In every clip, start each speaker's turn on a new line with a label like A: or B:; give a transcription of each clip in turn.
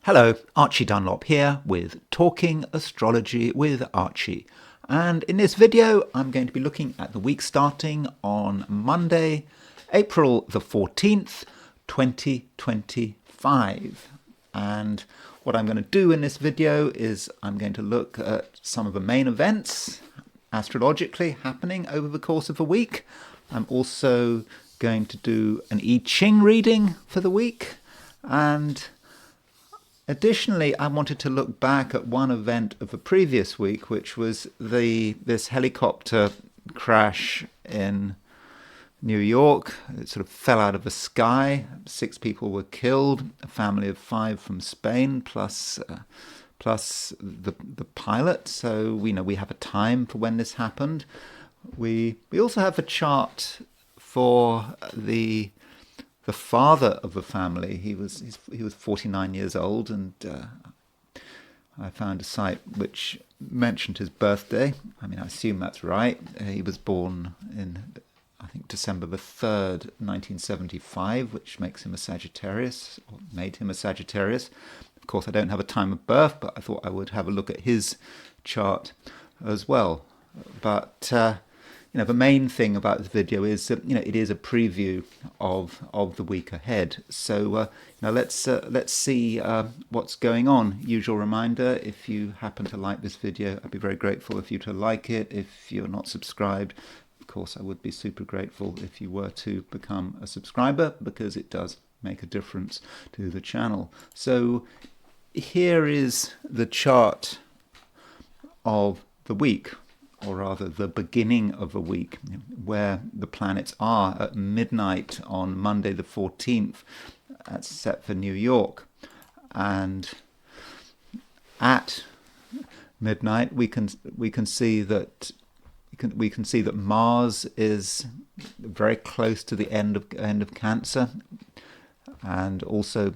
A: Hello, Archie Dunlop here with Talking Astrology with Archie. And in this video, I'm going to be looking at the week starting on Monday, April the 14th, 2025. And what I'm going to do in this video is I'm going to look at some of the main events astrologically happening over the course of the week. I'm also going to do an I Ching reading for the week, and additionally, I wanted to look back at one event of the previous week, which was this helicopter crash in New York. It sort of fell out of the sky. 6 people were killed, a family of 5 from Spain, plus the pilot. So we know we have a time for when this happened. We also have a chart for the father of the family. He was 49 years old, and I found a site which mentioned his birthday. I mean, I assume that's right. He was born in, I think, December the 3rd, 1975, which makes him a Sagittarius, or made him a Sagittarius. Of course, I don't have a time of birth, but I thought I would have a look at his chart as well. But the main thing about this video is that it is a preview of the week ahead. So let's see what's going on. Usual reminder: if you happen to like this video, I'd be very grateful if you to like it. If you're not subscribed, of course, I would be super grateful if you were to become a subscriber, because it does make a difference to the channel. So here is the chart of the week, or rather the beginning of a week, where the planets are at midnight on Monday the 14th. That's set for New York. And at midnight we can see that Mars is very close to the end of Cancer, and also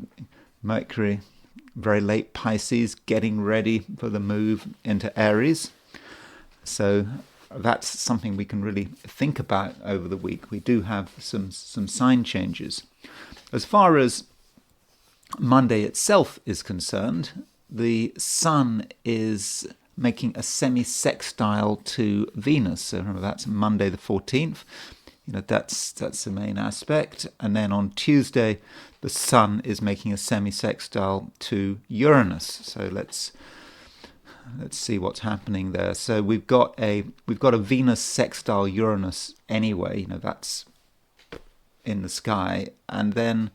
A: Mercury, very late Pisces, getting ready for the move into Aries. So that's something we can really think about over the week. We do have some sign changes. As far as Monday itself is concerned, the Sun is making a semi-sextile to Venus. So remember, that's Monday the 14th. That's the main aspect. And then on Tuesday, the Sun is making a semi-sextile to Uranus. So let's see what's happening there. So we've got a Venus sextile Uranus anyway. That's in the sky, and then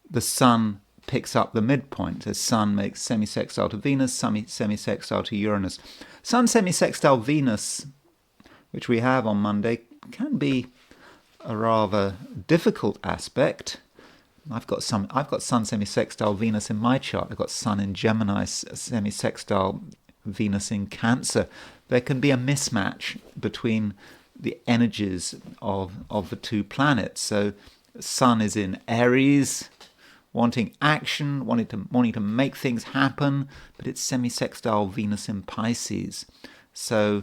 A: the Sun picks up the midpoint. The Sun makes semi-sextile to Venus, semi-sextile to Uranus. Sun semi-sextile Venus, which we have on Monday, can be a rather difficult aspect. I've got Sun semi-sextile Venus in my chart. I've got Sun in Gemini, semi-sextile Venus in Cancer. There can be a mismatch between the energies of the two planets. So Sun is in Aries, wanting action, wanting to make things happen, but it's semi-sextile Venus in Pisces. So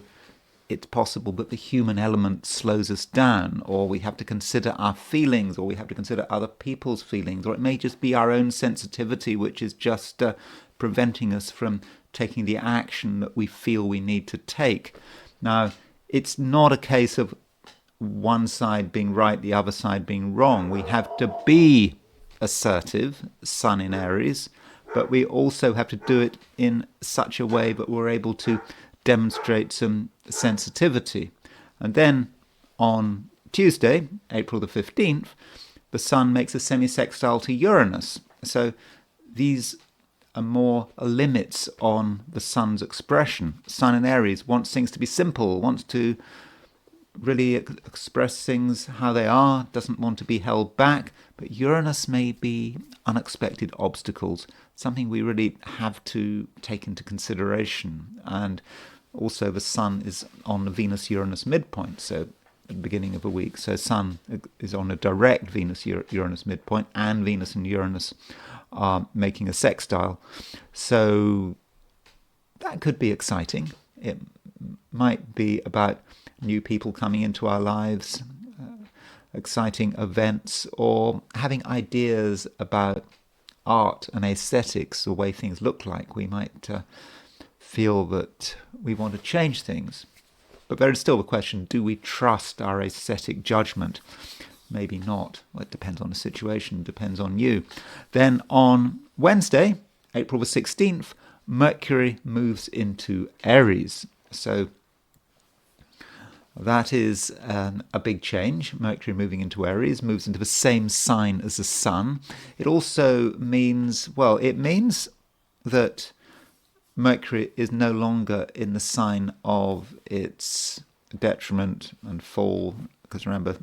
A: it's possible that the human element slows us down, or we have to consider our feelings, or we have to consider other people's feelings, or it may just be our own sensitivity which is just preventing us from taking the action that we feel we need to take. Now, it's not a case of one side being right, the other side being wrong. We have to be assertive, Sun in Aries, but we also have to do it in such a way that we're able to demonstrate some sensitivity. And then on Tuesday, April the 15th, the Sun makes a semi-sextile to Uranus. So these are more limits on the Sun's expression. Sun in Aries wants things to be simple, wants to really express things how they are, doesn't want to be held back. But Uranus may be unexpected obstacles, something we really have to take into consideration. And also the Sun is on the Venus-Uranus midpoint, so at the beginning of a week. So Sun is on a direct Venus-Uranus midpoint, and Venus and Uranus are making a sextile. So that could be exciting. It might be about new people coming into our lives, exciting events, or having ideas about art and aesthetics, the way things look like, we might feel that we want to change things. But there is still the question, do we trust our aesthetic judgment? Maybe not. Well, it depends on the situation, depends on you. Then on Wednesday, April the 16th, Mercury moves into Aries. So that is a big change. Mercury moving into Aries, moves into the same sign as the Sun. It also means, well, it means that Mercury is no longer in the sign of its detriment and fall, because remember,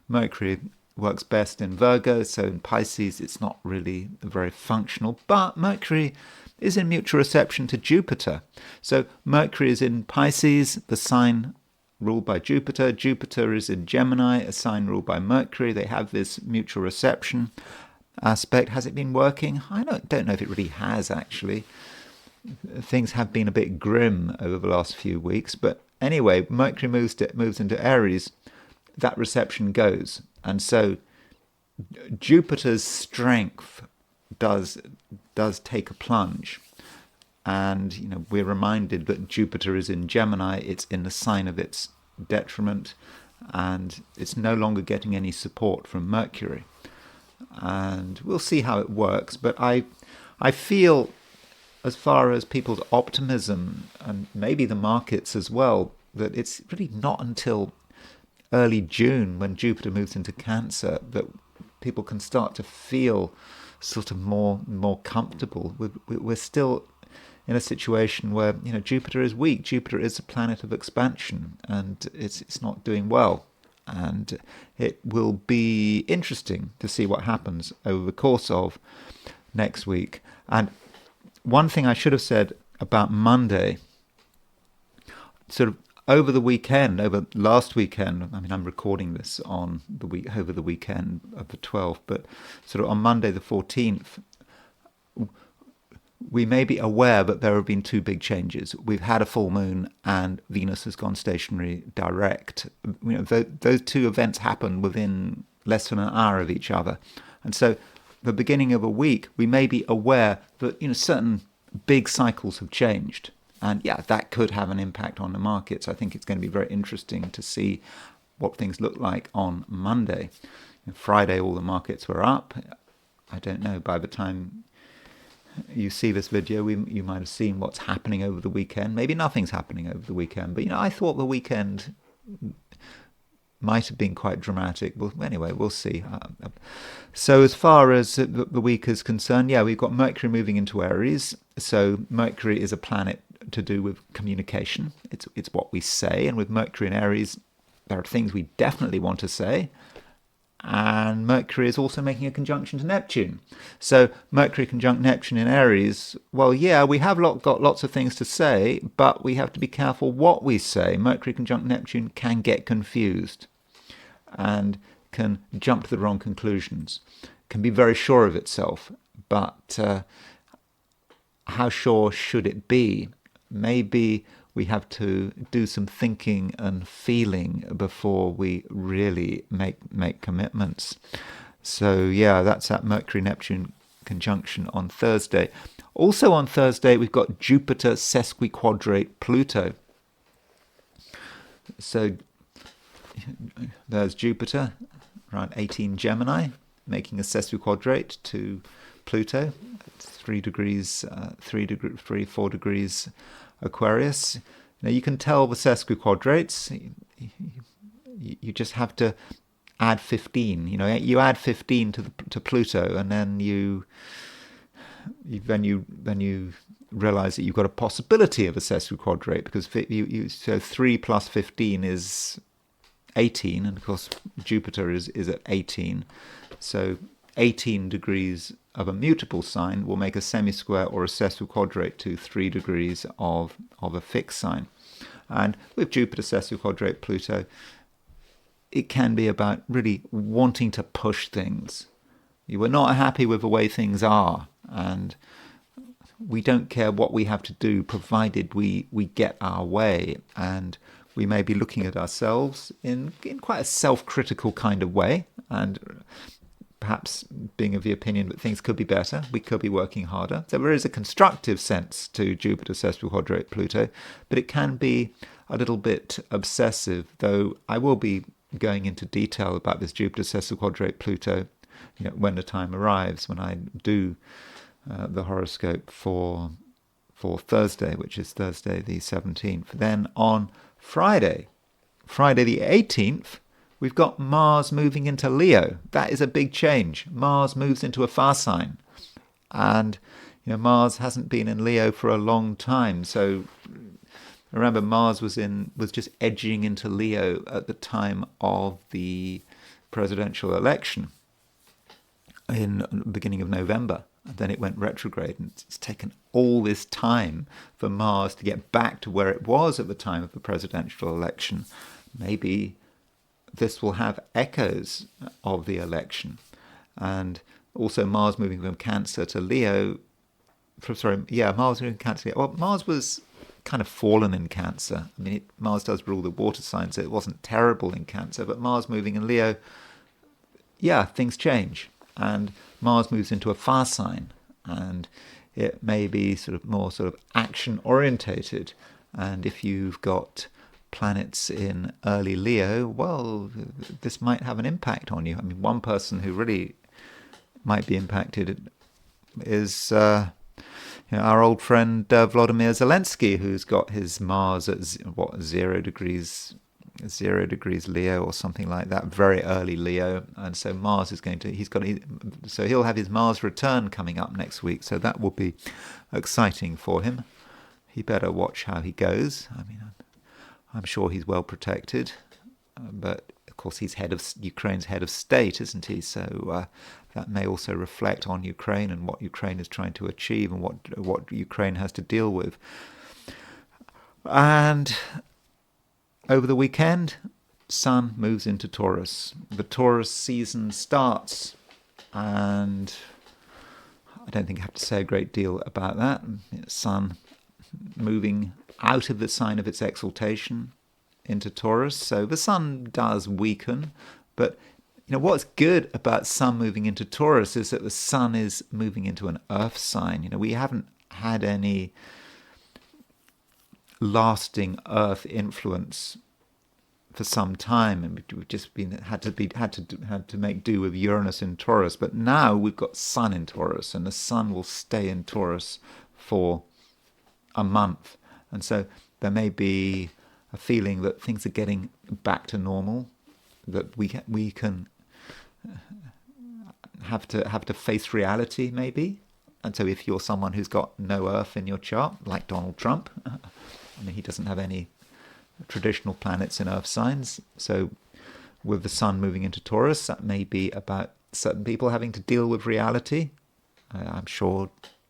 A: Mercury works best in Virgo, so in Pisces it's not really very functional, but Mercury is in mutual reception to Jupiter. So Mercury is in Pisces, the sign ruled by Jupiter. Jupiter is in Gemini, a sign ruled by Mercury. They have this mutual reception aspect. Has it been working? I don't know if it really has, actually. Things have been a bit grim over the last few weeks, but anyway, Mercury moves into Aries. That reception goes, and so Jupiter's strength does take a plunge. And we're reminded that Jupiter is in Gemini, it's in the sign of its detriment, and it's no longer getting any support from Mercury. And we'll see how it works, but I feel, as far as people's optimism, and maybe the markets as well, that it's really not until early June, when Jupiter moves into Cancer, that people can start to feel sort of more comfortable. We're still in a situation where Jupiter is weak. Jupiter is a planet of expansion, and it's not doing well. And it will be interesting to see what happens over the course of next week. And one thing I should have said about Monday, sort of over last weekend, I mean, I'm recording this on over the weekend of the 12th, but sort of on Monday the 14th, we may be aware that there have been two big changes. We've had a full moon and Venus has gone stationary direct. Those two events happened within less than an hour of each other. And so the beginning of a week, we may be aware that certain big cycles have changed. And yeah, that could have an impact on the markets. I think it's going to be very interesting to see what things look like on Monday. Friday, all the markets were up. I don't know, by the time you see this video, you might have seen what's happening over the weekend. Maybe nothing's happening over the weekend, but I thought the weekend might have been quite dramatic. Well, anyway, we'll see. So as far as the week is concerned, yeah, we've got Mercury moving into Aries. So Mercury is a planet to do with communication. It's what we say, and with Mercury in Aries, there are things we definitely want to say. And Mercury is also making a conjunction to Neptune. So Mercury conjunct Neptune in Aries, well, yeah, we have got lots of things to say, but we have to be careful what we say. Mercury conjunct Neptune can get confused and can jump to the wrong conclusions, can be very sure of itself, but how sure should it be? Maybe we have to do some thinking and feeling before we really make commitments. So yeah, that's that Mercury-Neptune conjunction on Thursday. Also on Thursday, we've got Jupiter sesquiquadrate Pluto. So there's Jupiter around 18 Gemini, making a sesquiquadrate to Pluto, 4 degrees Aquarius. Now you can tell the sesquiquadrates. You just have to add 15. You add 15 to Pluto, and then you realize that you've got a possibility of a sesquiquadrate, because so 3 plus 15 is 18, and of course Jupiter is at 18. So 18 degrees of a mutable sign will make a semi-square or a sesquiquadrate to 3 degrees of a fixed sign. And with Jupiter sesquiquadrate Pluto, it can be about really wanting to push things. You are not happy with the way things are, and we don't care what we have to do, provided we get our way. And we may be looking at ourselves in quite a self-critical kind of way, and perhaps being of the opinion that things could be better, we could be working harder. So there is a constructive sense to Jupiter sesquiquadrate Pluto, but it can be a little bit obsessive, though I will be going into detail about this Jupiter sesquiquadrate Pluto, when the time arrives, when I do the horoscope for Thursday, which is Thursday the 17th. Then on Friday the 18th, we've got Mars moving into Leo. That is a big change. Mars moves into a fire sign. And Mars hasn't been in Leo for a long time. So remember, Mars was just edging into Leo at the time of the presidential election in the beginning of November. And then it went retrograde, and it's taken all this time for Mars to get back to where it was at the time of the presidential election. Maybe this will have echoes of the election. And also Mars moving from Cancer to Leo. Mars moving from Cancer to Leo. Well, Mars was kind of fallen in Cancer. I mean, Mars does rule the water sign, so it wasn't terrible in Cancer. But Mars moving in Leo, things change. And Mars moves into a fire sign, and it may be more action orientated. And if you've got planets in early Leo, well, this might have an impact on you. I mean, one person who really might be impacted is our old friend Vladimir Zelensky, who's got his Mars at 0 degrees Leo or something like that, very early Leo. And so Mars is so he'll have his Mars return coming up next week. So that will be exciting for him. He better watch how he goes. I mean, I'm sure he's well protected, but of course he's Ukraine's head of state, isn't he? So that may also reflect on Ukraine and what Ukraine is trying to achieve and what Ukraine has to deal with. And over the weekend, Sun moves into Taurus. The Taurus season starts, and I don't think I have to say a great deal about that. Sun moving out of the sign of its exaltation into Taurus. So the Sun does weaken, but what's good about Sun moving into Taurus is that the Sun is moving into an Earth sign. We haven't had any lasting Earth influence for some time, and we've just had to make do with Uranus in Taurus. But now we've got Sun in Taurus, and the Sun will stay in Taurus for a month, and so there may be a feeling that things are getting back to normal, that we can have to face reality maybe. And so if you're someone who's got no Earth in your chart, like Donald Trump, I mean, he doesn't have any traditional planets in Earth signs. So with the Sun moving into Taurus, that may be about certain people having to deal with reality. I'm sure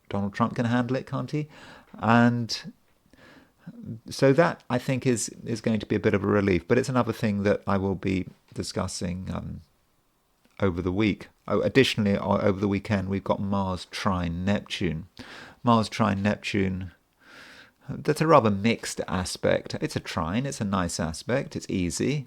A: Donald Trump can handle it, can't he? And so that, I think, is going to be a bit of a relief. But it's another thing that I will be discussing over the week. Additionally, over the weekend, we've got Mars trine Neptune. Mars trine Neptune, that's a rather mixed aspect. It's a trine, it's a nice aspect, it's easy,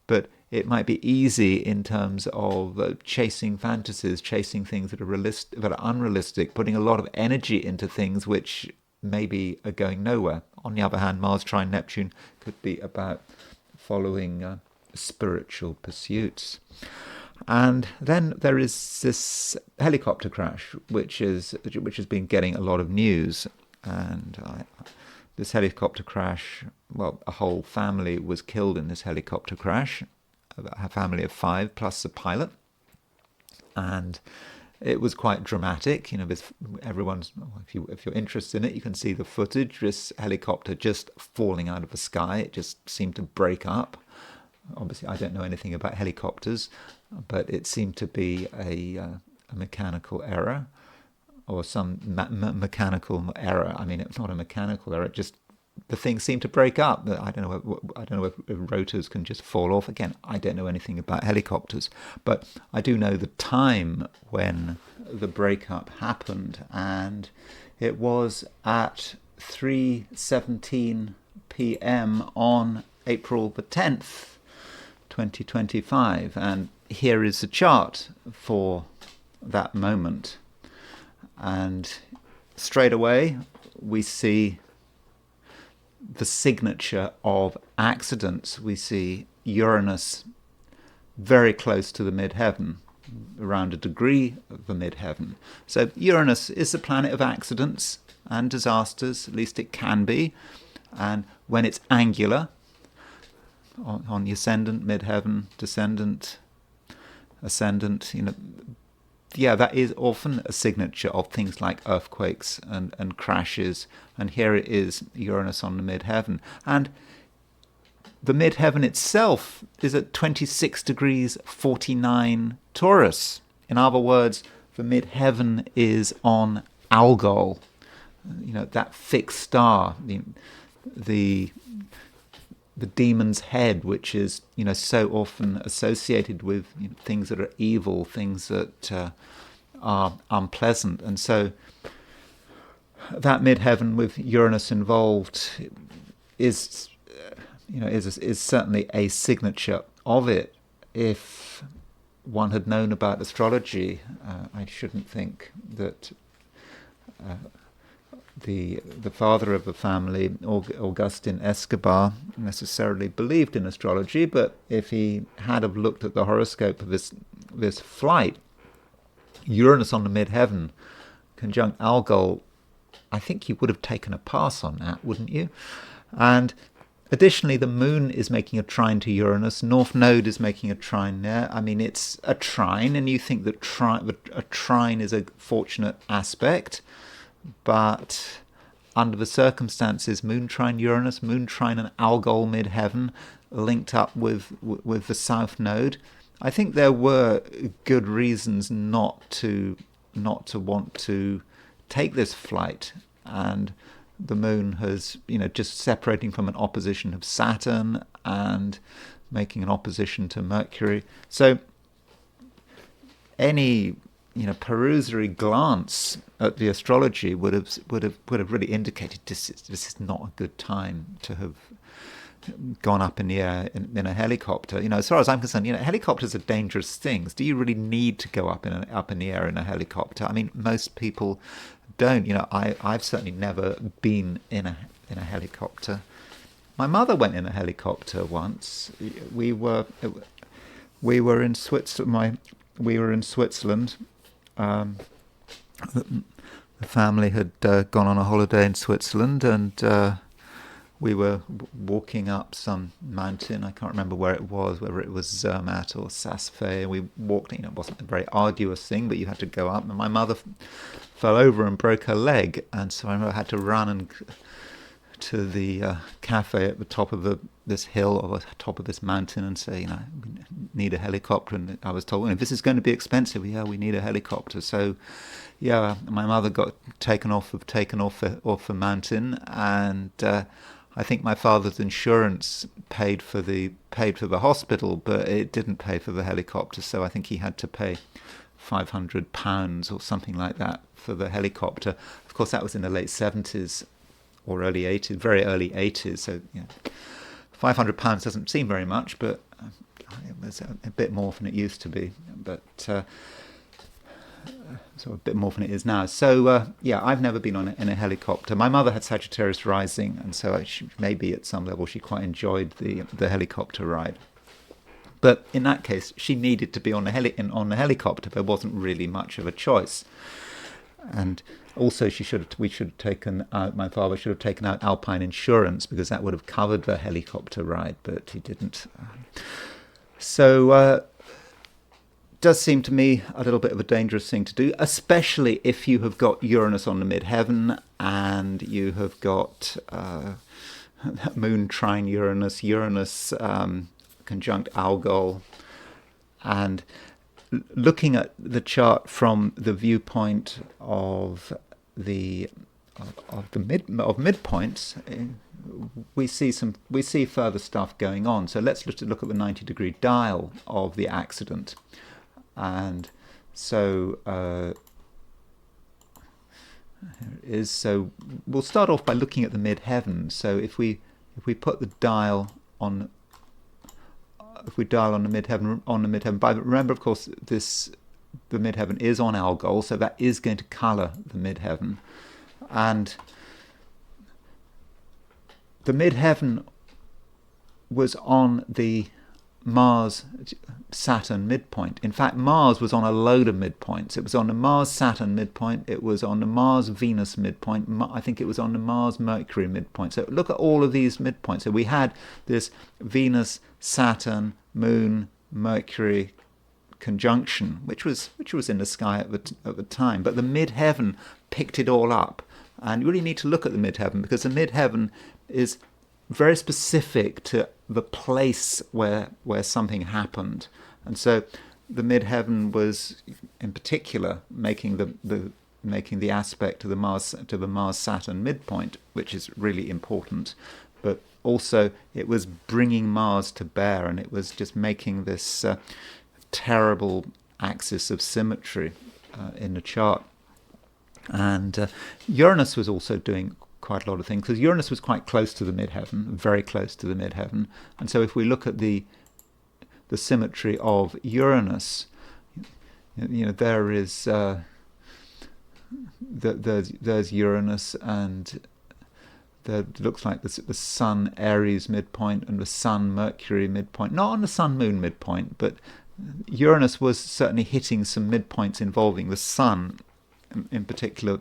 A: but it might be easy in terms of chasing fantasies, chasing things that are unrealistic, putting a lot of energy into things which maybe are going nowhere. On the other hand, Mars trine Neptune could be about following spiritual pursuits. And then there is this helicopter crash, which has been getting a lot of news. And this helicopter crash, well, a whole family was killed in this helicopter crash, a family of 5 plus the pilot. And it was quite dramatic. If you're interested in it, you can see the footage. This helicopter just falling out of the sky. It just seemed to break up. Obviously, I don't know anything about helicopters, but it seemed to be a mechanical error or some mechanical error. I mean, it's not a mechanical error. The thing seemed to break up. I don't know if rotors can just fall off. Again, I don't know anything about helicopters, but I do know the time when the breakup happened, and it was at 3:17 p.m. on April the 10th, 2025, and here is the chart for that moment. And straight away, we see the signature of accidents. We see Uranus very close to the midheaven, around a degree of the midheaven. So Uranus is the planet of accidents and disasters, at least it can be. And when it's angular, on the ascendant, midheaven, descendant, ascendant, that is often a signature of things like earthquakes and crashes. And here it is, Uranus on the midheaven. And the midheaven itself is at 26 degrees 49 Taurus. In other words, the midheaven is on Algol, that fixed star, the demon's head, which is so often associated with things that are evil, things that are unpleasant. And so that midheaven with Uranus involved is certainly a signature of it. If one had known about astrology, I shouldn't think that the father of the family, Augustin Escobar, necessarily believed in astrology, but if he had have looked at the horoscope of this flight, Uranus on the midheaven, conjunct Algol, I think he would have taken a pass on that, wouldn't you? And additionally, the moon is making a trine to Uranus. North Node is making a trine there. I mean, it's a trine, and you think that a trine is a fortunate aspect, but under the circumstances, moon trine Uranus, moon trine and Algol midheaven, linked up with the South Node, I think there were good reasons not to want to take this flight. And the moon has, just separating from an opposition of Saturn and making an opposition to Mercury. So any perusatory glance at the astrology would have really indicated this is not a good time to have gone up in the air in a helicopter. As far as I'm concerned, helicopters are dangerous things. Do you really need to go up in the air in a helicopter? I mean, most people don't. I've certainly never been in a helicopter. My mother went in a helicopter once. We were in Switzerland. We were in Switzerland. The family had gone on a holiday in Switzerland, and we were walking up some mountain. I can't remember where it was, whether it was Zermatt or Saas-Fee. We walked, it wasn't a very arduous thing, but you had to go up. And my mother fell over and broke her leg, and so I remember I had to run to the cafe at the top of this hill or the top of this mountain and say, we need a helicopter. And I was told, if this is going to be expensive, we need a helicopter. So, my mother got taken off the mountain, and I think my father's insurance paid for the hospital, but it didn't pay for the helicopter. So I think he had to pay £500 or something like that for the helicopter. Of course, that was in the late 70s or early 80s, very early 80s. So £500 doesn't seem very much, but it was a bit more than it used to be. But so a bit more than it is now. So I've never been in a helicopter. My mother had Sagittarius rising, and so maybe at some level she quite enjoyed the helicopter ride. But in that case, she needed to be on the helicopter. There wasn't really much of a choice. And also, my father should have taken out Alpine insurance, because that would have covered the helicopter ride, but he didn't. Does seem to me a little bit of a dangerous thing to do, especially if you have got Uranus on the midheaven and you have got moon trine Uranus conjunct Algol. And looking at the chart from the viewpoint of midpoints, we see further stuff going on. So let's look at the 90-degree dial of the accident. And so here it is. So we'll start off by looking at the midheaven. So if we put the dial on on the midheaven, but remember, of course, the midheaven is on Algol, so that is going to colour the midheaven, and the midheaven was on the Mars-Saturn midpoint. In fact, Mars was on a load of midpoints. It was on the Mars-Saturn midpoint. It was on the Mars-Venus midpoint. I think it was on the Mars-Mercury midpoint. So look at all of these midpoints. So we had this Venus, Saturn, Moon, Mercury conjunction, which was in the sky at the time. But the midheaven picked it all up. And you really need to look at the midheaven, because the midheaven is very specific to the place where something happened. And so the midheaven was in particular making the aspect to the Mars Saturn midpoint, which is really important, but also it was bringing Mars to bear, and it was just making this terrible axis of symmetry in the chart. And Uranus was also doing quite a lot of things, because Uranus was quite close to the midheaven, very close to the midheaven. And so if we look at the symmetry of Uranus, there is there's Uranus, and there looks like the Sun Aries midpoint and the Sun Mercury midpoint, not on the Sun Moon midpoint, but Uranus was certainly hitting some midpoints involving the Sun, in particular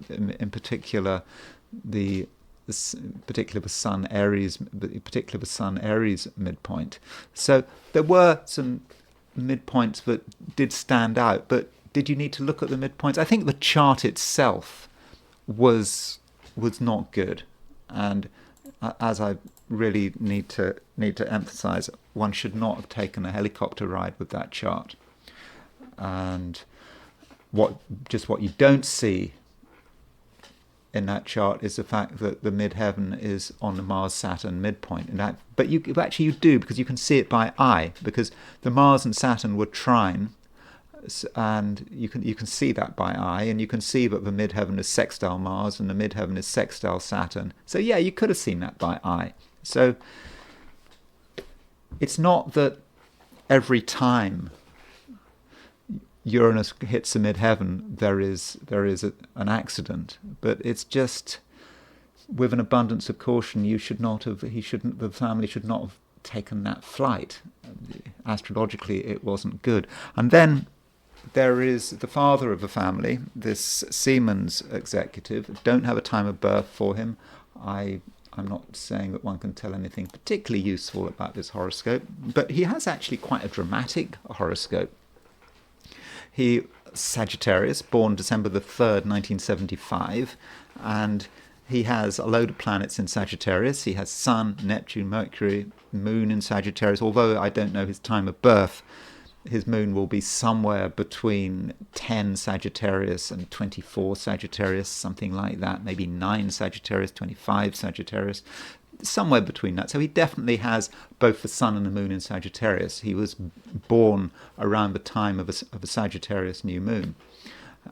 A: the Sun Aries, particularly the Sun Aries midpoint. So there were some midpoints that did stand out, but did you need to look at the midpoints? I think the chart itself was not good, and as I really need to emphasize, one should not have taken a helicopter ride with that chart. And what you don't see in that chart is the fact that the midheaven is on the Mars-Saturn midpoint. But you do, because you can see it by eye, because the Mars and Saturn were trine, and you can see that by eye, and you can see that the midheaven is sextile Mars and the midheaven is sextile Saturn. So yeah, you could have seen that by eye. So it's not that every time Uranus hits the midheaven there is an accident, but it's just, with an abundance of caution, the family should not have taken that flight. Astrologically, it wasn't good. And then there is the father of the family, this Siemens executive. Don't have a time of birth for him. I'm not saying that one can tell anything particularly useful about this horoscope, but he has actually quite a dramatic horoscope. He Sagittarius, born December the 3rd, 1975, and he has a load of planets in Sagittarius. He has Sun, Neptune, Mercury, Moon in Sagittarius. Although I don't know his time of birth, his moon will be somewhere between 10 Sagittarius and 24 Sagittarius, something like that. Maybe 9 Sagittarius, 25 Sagittarius, somewhere between that. So he definitely has both the Sun and the Moon in Sagittarius. He was born around the time of a Sagittarius new moon.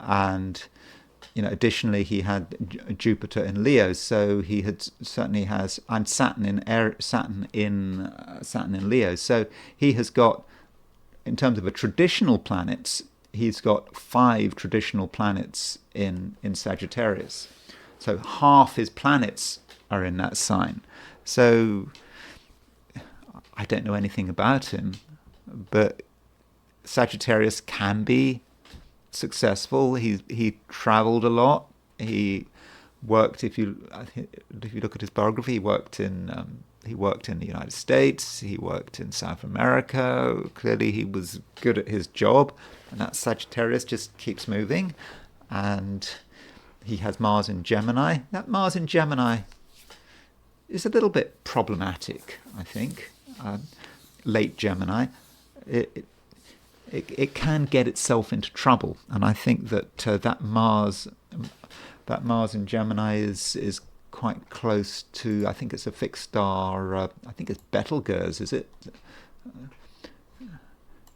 A: And additionally, he had Jupiter in Leo, so he certainly has, and Saturn in Leo. So he has got, in terms of the traditional planets, he's got 5 traditional planets in Sagittarius. So half his planets are in that sign. So I don't know anything about him, but Sagittarius can be successful. He travelled a lot. He worked. If you look at his biography, he worked in the United States. He worked in South America. Clearly, he was good at his job, and that Sagittarius just keeps moving. And he has Mars in Gemini. That Mars in Gemini is a little bit problematic, I think. Late Gemini. It can get itself into trouble, and I think that that Mars in Gemini is quite close to, I think it's a fixed star. I think it's Betelgeuse, is it?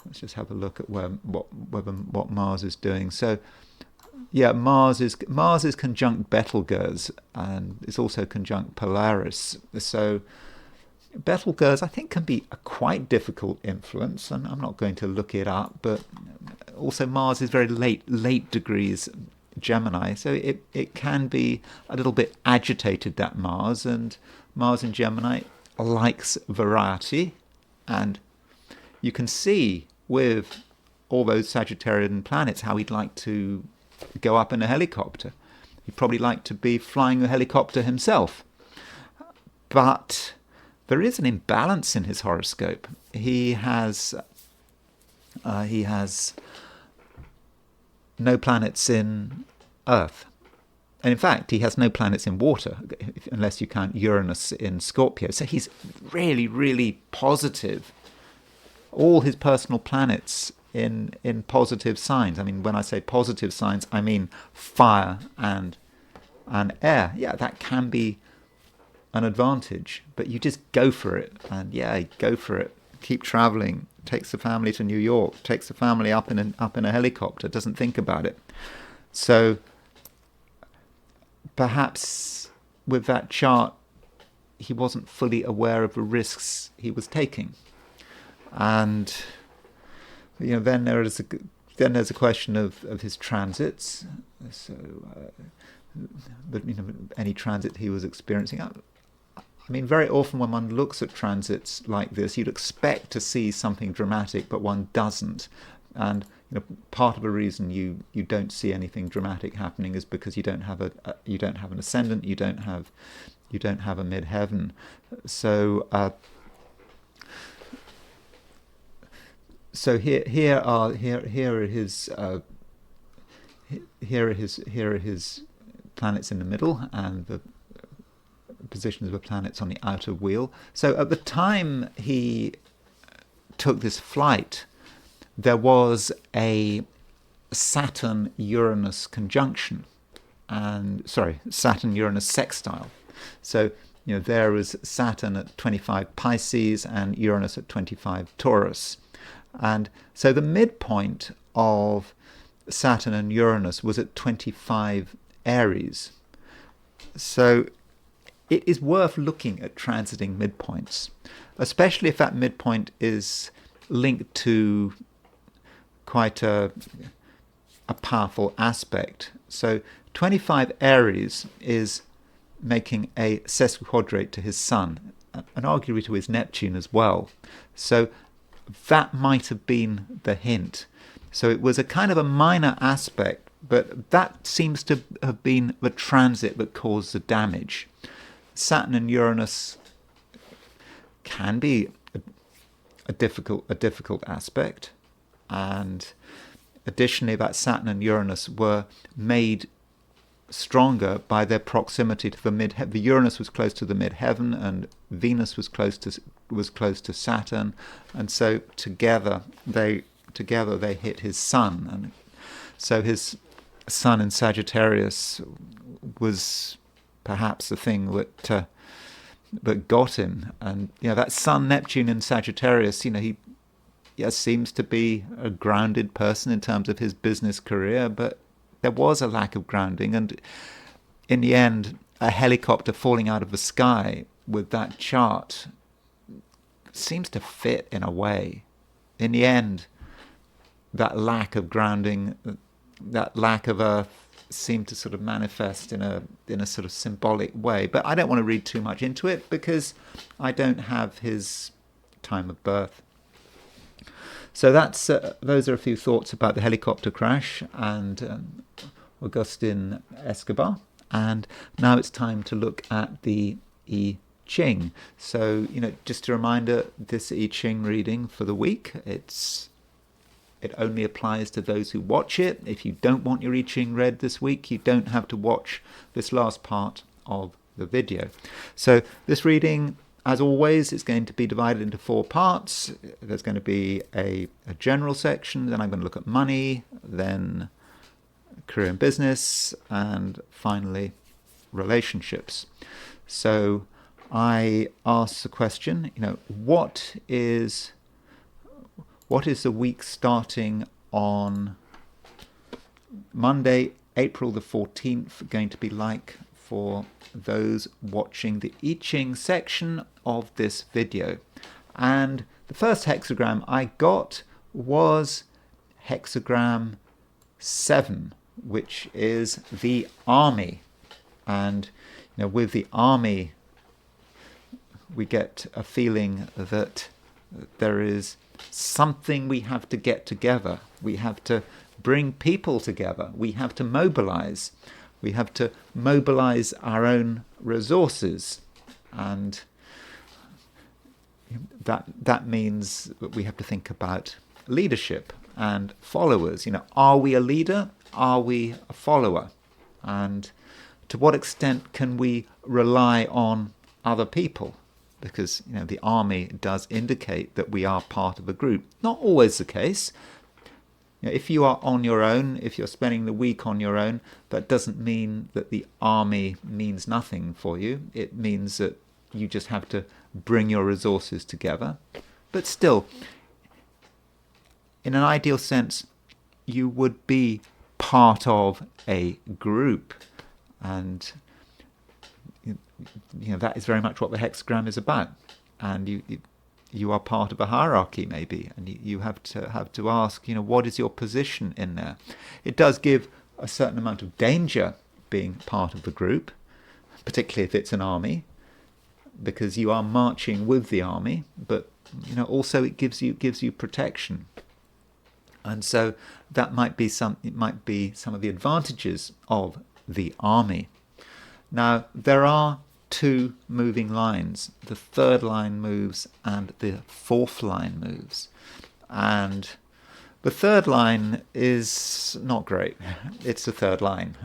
A: Let's just have a look at what Mars is doing. So, yeah, Mars is conjunct Betelgeuse, and it's also conjunct Polaris. So Betelgeuse, I think, can be a quite difficult influence, and I'm not going to look it up, but also Mars is very late degrees Gemini, so it can be a little bit agitated, that Mars, and Mars in Gemini likes variety, and you can see with all those Sagittarian planets how he'd like to go up in a helicopter. He'd probably like to be flying a helicopter himself. But there is an imbalance in his horoscope. He has no planets in Earth. And in fact, he has no planets in water, unless you count Uranus in Scorpio. So he's really, really positive. All his personal planets in positive signs. I mean, when I say positive signs, I mean fire and air. Yeah, that can be an advantage, but you just go for it. And yeah, go for it. Keep traveling. Takes the family to New York. Takes the family up in a helicopter. Doesn't think about it. So perhaps with that chart, he wasn't fully aware of the risks he was taking, and then there's a question of his transits. So, but any transit he was experiencing. I mean, very often when one looks at transits like this, you'd expect to see something dramatic, but one doesn't. And part of the reason you don't see anything dramatic happening is because you don't have an ascendant, you don't have a midheaven. So here are his planets in the middle, and the positions of the planets on the outer wheel. So at the time he took this flight, there was a Saturn-Uranus conjunction, Saturn-Uranus sextile. So there was Saturn at 25 Pisces and Uranus at 25 Taurus. And so the midpoint of Saturn and Uranus was at 25 Aries. So it is worth looking at transiting midpoints, especially if that midpoint is linked to quite a powerful aspect. So 25 Aries is making a sesquiquadrate to his Sun, and arguably to his Neptune as well. So that might have been the hint. So it was a kind of a minor aspect, but that seems to have been the transit that caused the damage. Saturn and Uranus can be a difficult aspect, and additionally, that Saturn and Uranus were made stronger by their proximity to the midheaven. The Uranus was close to the midheaven, and Venus was close to Saturn, and so together they hit his Sun, and so his Sun in Sagittarius was perhaps the thing that got him. And that Sun Neptune in Sagittarius, he seems to be a grounded person in terms of his business career, but there was a lack of grounding, and in the end, a helicopter falling out of the sky with that chart seems to fit in a way. In the end, that lack of grounding, that lack of earth, seemed to sort of manifest in a sort of symbolic way. But I don't want to read too much into it because I don't have his time of birth. So those are a few thoughts about the helicopter crash and Agustin Escobar. And now it's time to look at the I Ching. So, just a reminder, this I Ching reading for the week, it only applies to those who watch it. If you don't want your I Ching read this week, you don't have to watch this last part of the video. So this reading, as always, is going to be divided into 4 parts. There's going to be a general section, then I'm going to look at money, then career and business, and finally relationships. So I ask the question, what is the week starting on Monday, April the 14th, going to be like for those watching the I Ching section of this video. And the first hexagram I got was hexagram 7, which is the army. And with the army, we get a feeling that there is something we have to get together. We have to bring people together. We have to mobilize. We have to mobilize our own resources. And that means that we have to think about leadership and followers. Are we a leader? Are we a follower? And to what extent can we rely on other people? Because the army does indicate that we are part of a group. Not always the case. If you are on your own, if you're spending the week on your own, that doesn't mean that the army means nothing for you. It means that you just have to bring your resources together. But still, in an ideal sense, you would be part of a group. And that is very much what the hexagram is about. And you are part of a hierarchy, maybe, and you have to ask, what is your position in there? It does give a certain amount of danger being part of the group, particularly if it's an army, because you are marching with the army, but also it gives you protection. And so that might be some of the advantages of the army. Now, there are two moving lines. The third line moves and the fourth line moves. And the third line is not great. It's the third line.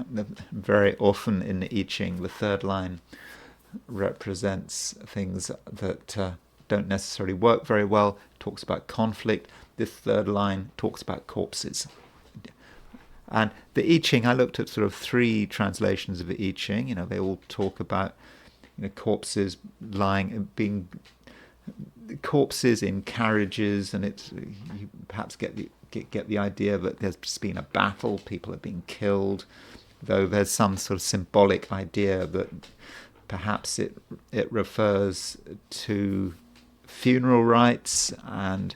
A: Very often in the I Ching, the third line represents things that don't necessarily work very well. It talks about conflict. This third line talks about corpses. And the I Ching, I looked at sort of 3 translations of the I Ching. They all talk about corpses being corpses in carriages, and you perhaps get the idea that there's just been a battle, people are being killed, though there's some sort of symbolic idea that perhaps it refers to funeral rites, and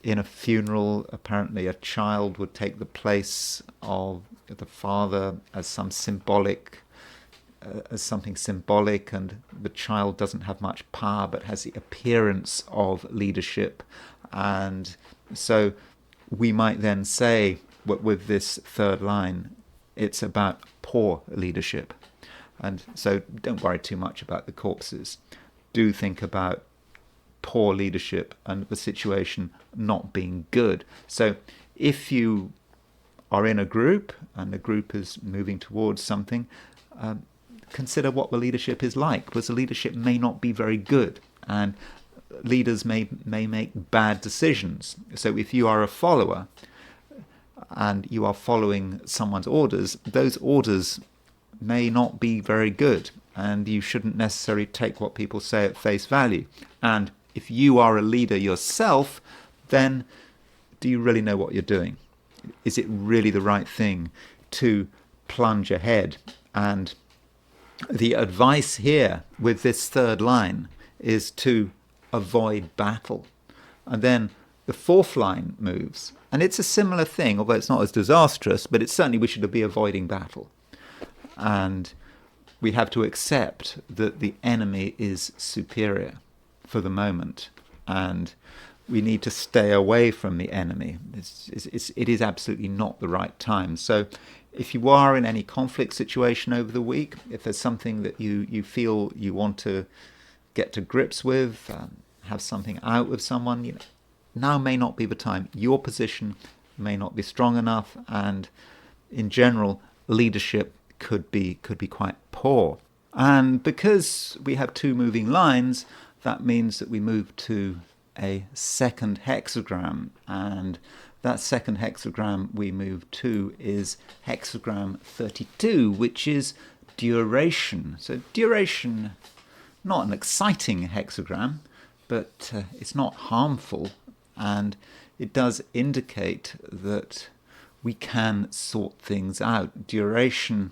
A: in a funeral, apparently a child would take the place of the father as something symbolic, and the child doesn't have much power but has the appearance of leadership. And so we might then say, with this third line, it's about poor leadership. And so don't worry too much about the corpses. Do think about poor leadership and the situation not being good. So if you are in a group and the group is moving towards something, consider what the leadership is like, because the leadership may not be very good, and leaders may make bad decisions. So if you are a follower and you are following someone's orders, those orders may not be very good, and you shouldn't necessarily take what people say at face value. And if you are a leader yourself, then do you really know what you're doing? Is it really the right thing to plunge ahead? And the advice here with this third line is to avoid battle. And then the fourth line moves, and it's a similar thing, although it's not as disastrous, but it's certainly we should be avoiding battle. And we have to accept that the enemy is superior for the moment, and we need to stay away from the enemy. It is absolutely not the right time. So if you are in any conflict situation over the week, if there's something that you feel you want to get to grips with, have something out with someone, now may not be the time. Your position may not be strong enough, and in general, leadership could be quite poor. And because we have 2 moving lines, that means that we move to a second hexagram, and that second hexagram we move to is hexagram 32, which is duration. So duration, not an exciting hexagram, but it's not harmful, and it does indicate that we can sort things out. Duration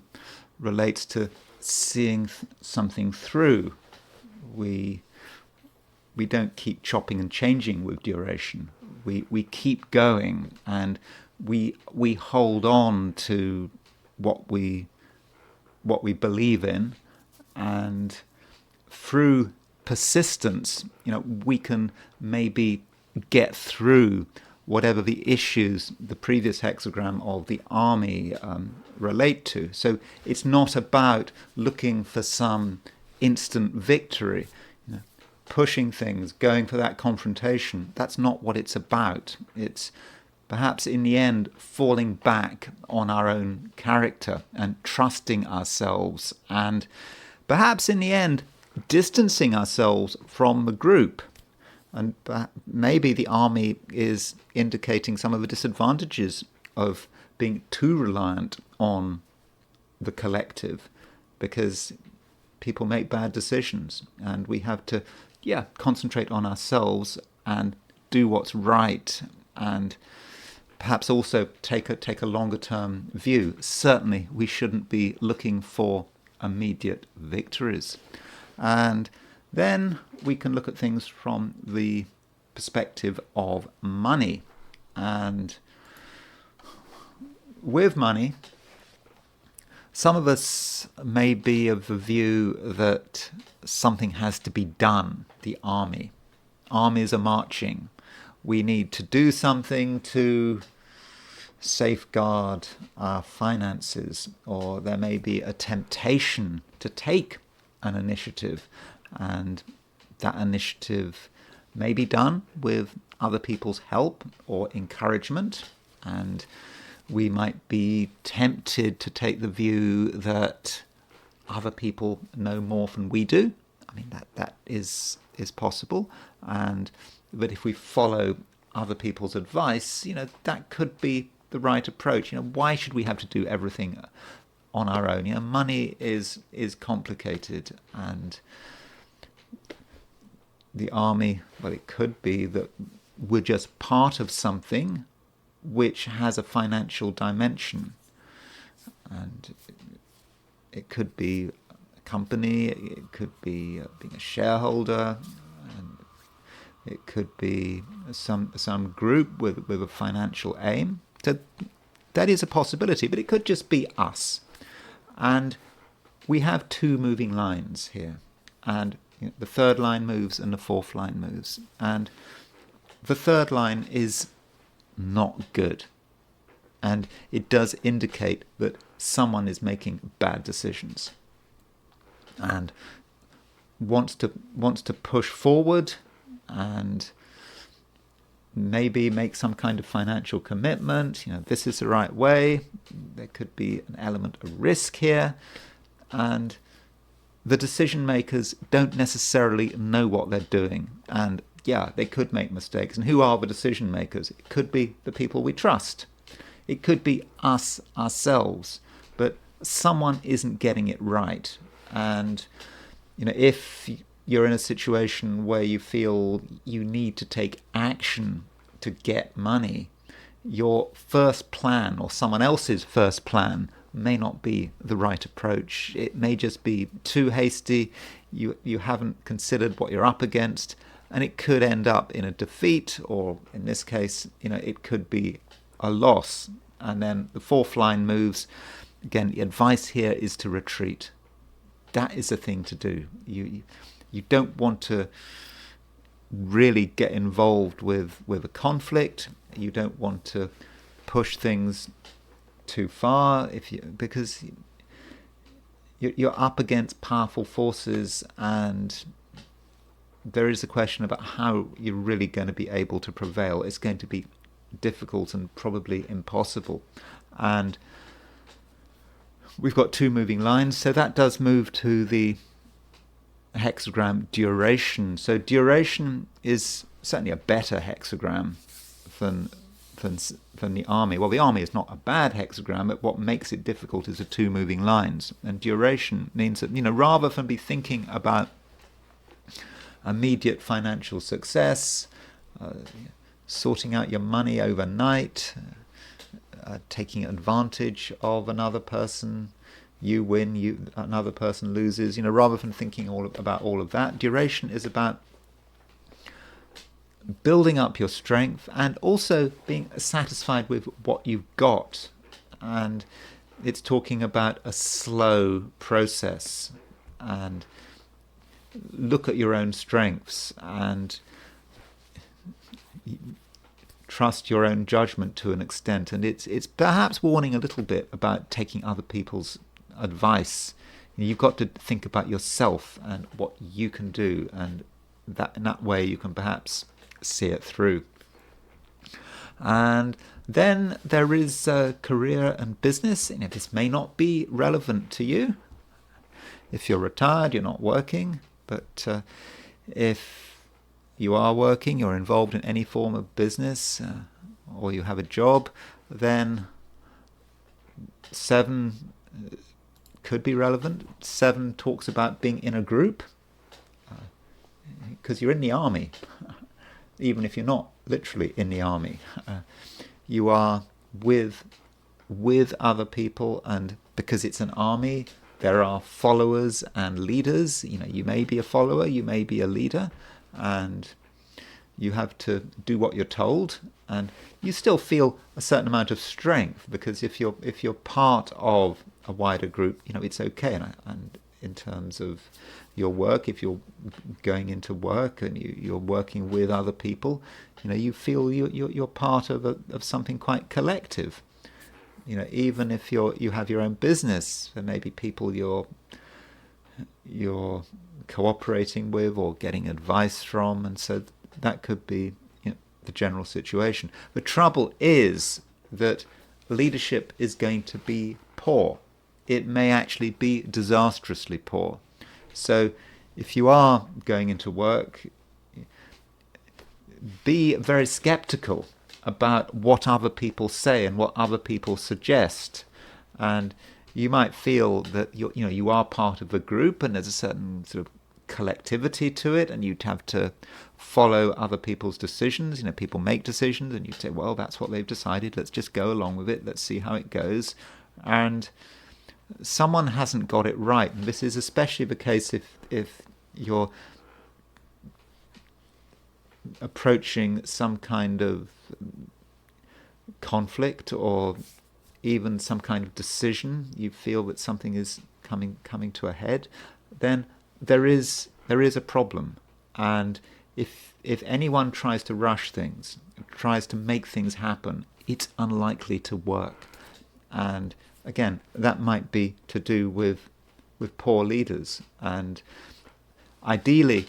A: relates to seeing something through. We don't keep chopping and changing with duration. We keep going, and we hold on to what we believe in, and through persistence, we can maybe get through whatever the issues the previous hexagram of the army relate to. So it's not about looking for some instant victory, pushing things, going for that confrontation. That's not what it's about. It's perhaps in the end falling back on our own character and trusting ourselves, and perhaps in the end distancing ourselves from the group. And maybe the army is indicating some of the disadvantages of being too reliant on the collective, because people make bad decisions, and we have to concentrate on ourselves and do what's right, and perhaps also take a longer term view. Certainly we shouldn't be looking for immediate victories. And then we can look at things from the perspective of money. And with money, some of us may be of the view that something has to be done. The army. Armies are marching. We need to do something to safeguard our finances, or there may be a temptation to take an initiative, and that initiative may be done with other people's help or encouragement, and we might be tempted to take the view that other people know more than we do. I mean, that is possible, but if we follow other people's advice, that could be the right approach. Why should we have to do everything on our own? Money is complicated, and the army, well, it could be that we're just part of something which has a financial dimension, and it could be a company, it could be being a shareholder, and it could be some group with a financial aim. So that is a possibility, but it could just be us. And we have two moving lines here, and the third line moves and the fourth line moves, and the third line is not good, and it does indicate that someone is making bad decisions and wants to push forward and maybe make some kind of financial commitment. This is the right way. There could be an element of risk here, and the decision makers don't necessarily know what they're doing, and they could make mistakes. And who are the decision makers? It could be the people we trust. It could be us ourselves, but someone isn't getting it right. And if you're in a situation where you feel you need to take action to get money, your first plan or someone else's first plan may not be the right approach. It may just be too hasty. You haven't considered what you're up against, and it could end up in a defeat, or in this case, it could be a loss. And then the fourth line moves. Again, the advice here is to retreat. That is the thing to do. You don't want to really get involved with a conflict. You don't want to push things too far because you're up against powerful forces, and there is a question about how you're really going to be able to prevail. It's going to be difficult and probably impossible. And we've got two moving lines, so that does move to the hexagram duration. So duration is certainly a better hexagram than the army. Well, the army is not a bad hexagram, but what makes it difficult is the two moving lines. And duration means that, rather than be thinking about immediate financial success, sorting out your money overnight, taking advantage of another person, you win, another person loses. Rather than thinking about all of that, duration is about building up your strength and also being satisfied with what you've got. And it's talking about a slow process, and look at your own strengths and trust your own judgment to an extent. And it's perhaps warning a little bit about taking other people's advice. You've got to think about yourself and what you can do, and that in that way you can perhaps see it through. And then there is career and business. This may not be relevant to you. If you're retired, you're not working. But if you are working, you're involved in any form of business, or you have a job, then 7 could be relevant. 7 talks about being in a group, because you're in the army. Even if you're not literally in the army, you are with other people, and because it's an army, there are followers and leaders. You may be a follower, you may be a leader, and you have to do what you're told, and you still feel a certain amount of strength, because if you're part of a wider group, it's okay. And in terms of your work, if you're going into work and you're working with other people, you feel you're part of something quite collective. Even if you have your own business, there may be people you're cooperating with or getting advice from, and so that could be the general situation. The trouble is that leadership is going to be poor. It may actually be disastrously poor. So if you are going into work, be very skeptical about what other people say and what other people suggest. And you might feel that you are part of a group, and there's a certain sort of collectivity to it, and you'd have to follow other people's decisions. People make decisions, and you say, well, that's what they've decided, let's just go along with it, let's see how it goes. And someone hasn't got it right, and this is especially the case if you're approaching some kind of conflict or even some kind of decision. You feel that something is coming to a head, then there is a problem. And if anyone tries to rush things, tries to make things happen, it's unlikely to work. And again, that might be to do with poor leaders. And ideally,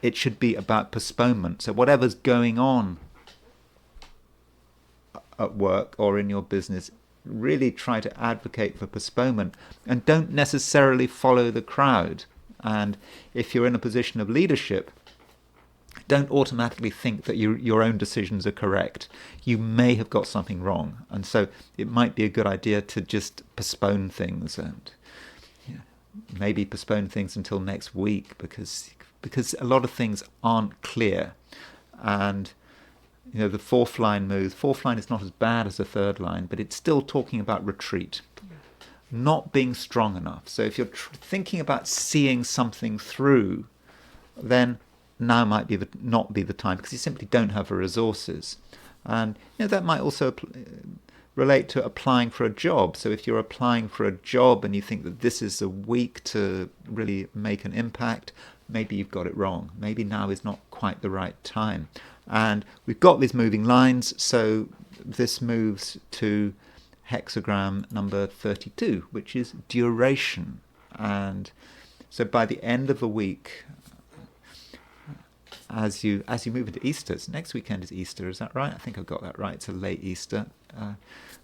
A: it should be about postponement. So whatever's going on at work or in your business, really try to advocate for postponement, and don't necessarily follow the crowd. And if you're in a position of leadership, don't automatically think that your own decisions are correct. You may have got something wrong, and so it might be a good idea to just postpone things, and maybe postpone things until next week, because a lot of things aren't clear. And the fourth line moves. Fourth line is not as bad as the third line, but it's still talking about retreat, not being strong enough. So if you're thinking about seeing something through, then now might be not be the time, because you simply don't have the resources. And that might also relate to applying for a job. So if you're applying for a job and you think that this is a week to really make an impact, maybe you've got it wrong. Maybe now is not quite the right time. And we've got these moving lines, so this moves to hexagram number 32, which is duration. And so by the end of a week, as you move into Easter, so next weekend is Easter, is that right? I think I've got that right. It's a late Easter.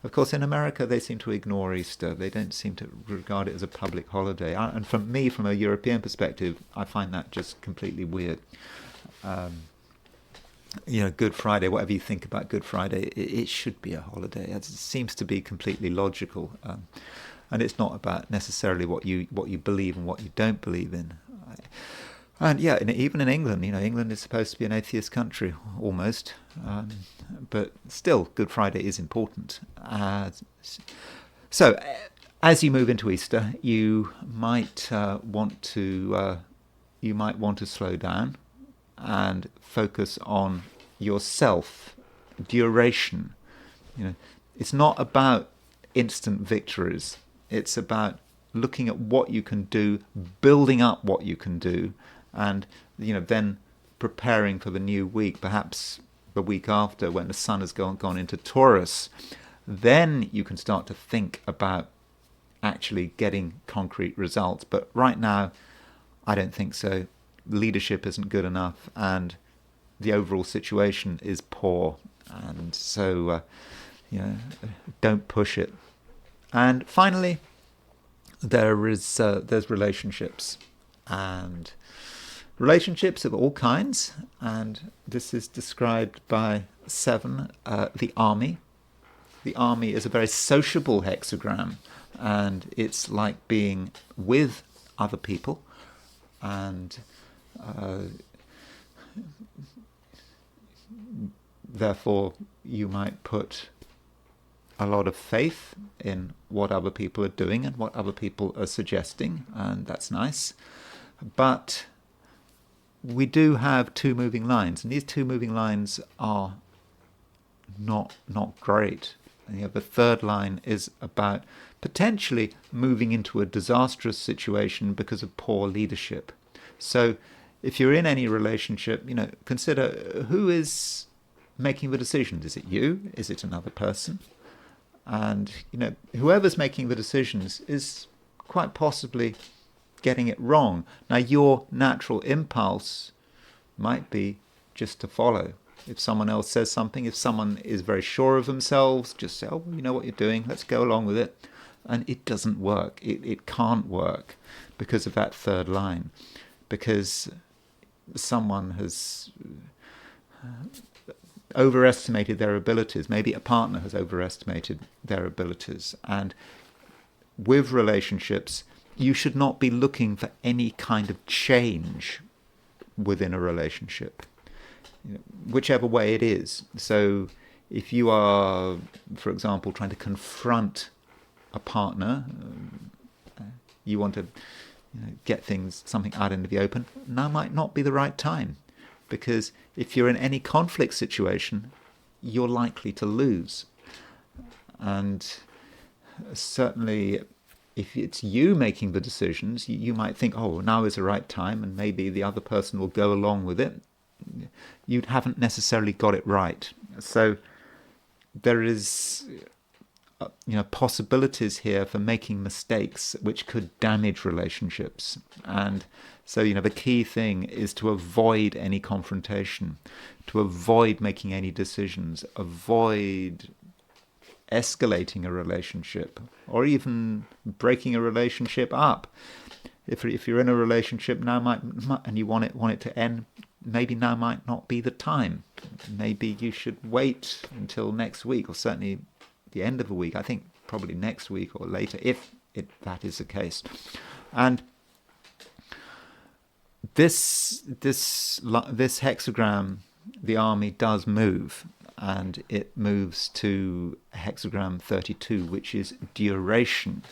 A: Of course, in America, they seem to ignore Easter. They don't seem to regard it as a public holiday. And from a European perspective, I find that just completely weird. Good Friday, whatever you think about Good Friday, it should be a holiday. It seems to be completely logical. And it's not about necessarily what you believe and what you don't believe in. And even in England, England is supposed to be an atheist country, almost. But still, Good Friday is important. So As you move into Easter, you might want to slow down and focus on yourself, duration. It's not about instant victories. It's about looking at what you can do, building up what you can do, and then preparing for the new week, perhaps the week after when the sun has gone into Taurus. Then you can start to think about actually getting concrete results. But right now, I don't think so. Leadership isn't good enough, and the overall situation is poor. And so, don't push it. And finally, there's relationships, and relationships of all kinds. And this is described by 7, the army. The army is a very sociable hexagram, and it's like being with other people, and therefore you might put a lot of faith in what other people are doing and what other people are suggesting, and that's nice. But we do have 2 moving lines, and these 2 moving lines are not great. And the third line is about potentially moving into a disastrous situation because of poor leadership. So if you're in any relationship, consider who is making the decisions. Is it you? Is it another person? And whoever's making the decisions is quite possibly getting it wrong. Now, your natural impulse might be just to follow. If someone else says something, if someone is very sure of themselves, just say, oh, you know what you're doing, let's go along with it. And it doesn't work. It can't work because of that third line. Because someone has overestimated their abilities. Maybe a partner has overestimated their abilities. And with relationships, you should not be looking for any kind of change within a relationship, whichever way it is. So if you are, for example, trying to confront a partner, you want to get something out into the open, now might not be the right time. Because if you're in any conflict situation, you're likely to lose. And certainly, if it's you making the decisions, you might think, oh, now is the right time, and maybe the other person will go along with it. You haven't necessarily got it right. So there is possibilities here for making mistakes which could damage relationships. And so the key thing is to avoid any confrontation, to avoid making any decisions, avoid escalating a relationship or even breaking a relationship up. If you're in a relationship now and you want it to end, maybe now might not be the time. Maybe you should wait until next week, or certainly the end of the week. I think probably next week or later, if that is the case. And this hexagram, the army, does move, and it moves to hexagram 32, which is duration.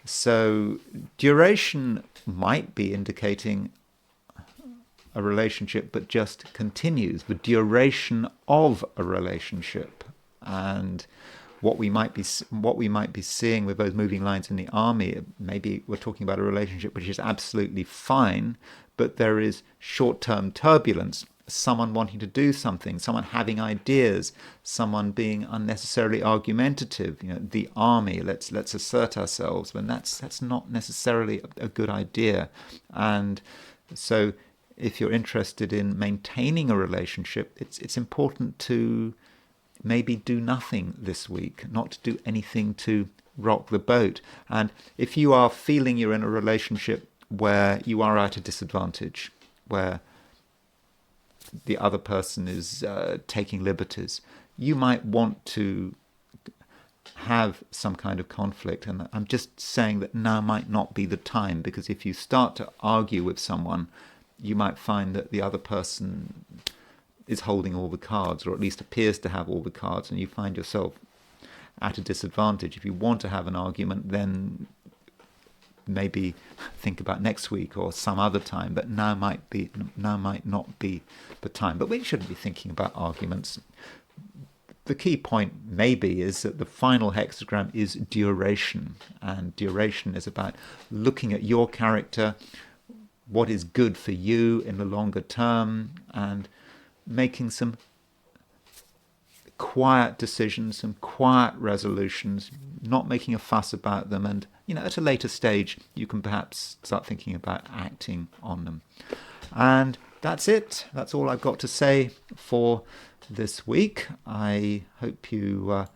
A: So duration might be indicating a relationship, but just continues, the duration of a relationship. And what we might be seeing with those moving lines in the army, maybe we're talking about a relationship which is absolutely fine, but there is short-term turbulence, someone wanting to do something, someone having ideas, someone being unnecessarily argumentative. The army, let's assert ourselves, when that's not necessarily a good idea. And so if you're interested in maintaining a relationship, it's important to maybe do nothing this week, not to do anything to rock the boat. And if you are feeling you're in a relationship where you are at a disadvantage, where the other person is taking liberties, you might want to have some kind of conflict. And I'm just saying that now might not be the time, because if you start to argue with someone, you might find that the other person is holding all the cards, or at least appears to have all the cards, and you find yourself at a disadvantage. If you want to have an argument, then maybe think about next week or some other time, but now might not be the time. But we shouldn't be thinking about arguments. The key point maybe is that the final hexagram is duration, and duration is about looking at your character, what is good for you in the longer term, and making some quiet decisions, some quiet resolutions, not making a fuss about them, and at a later stage you can perhaps start thinking about acting on them. And that's it. That's all I've got to say for this week. I hope you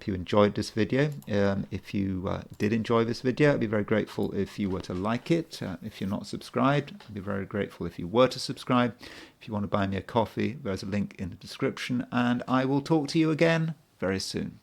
A: enjoyed this video. If you did enjoy this video, I'd be very grateful if you were to like it. If you're not subscribed, I'd be very grateful if you were to subscribe. If you want to buy me a coffee, there's a link in the description, and I will talk to you again very soon.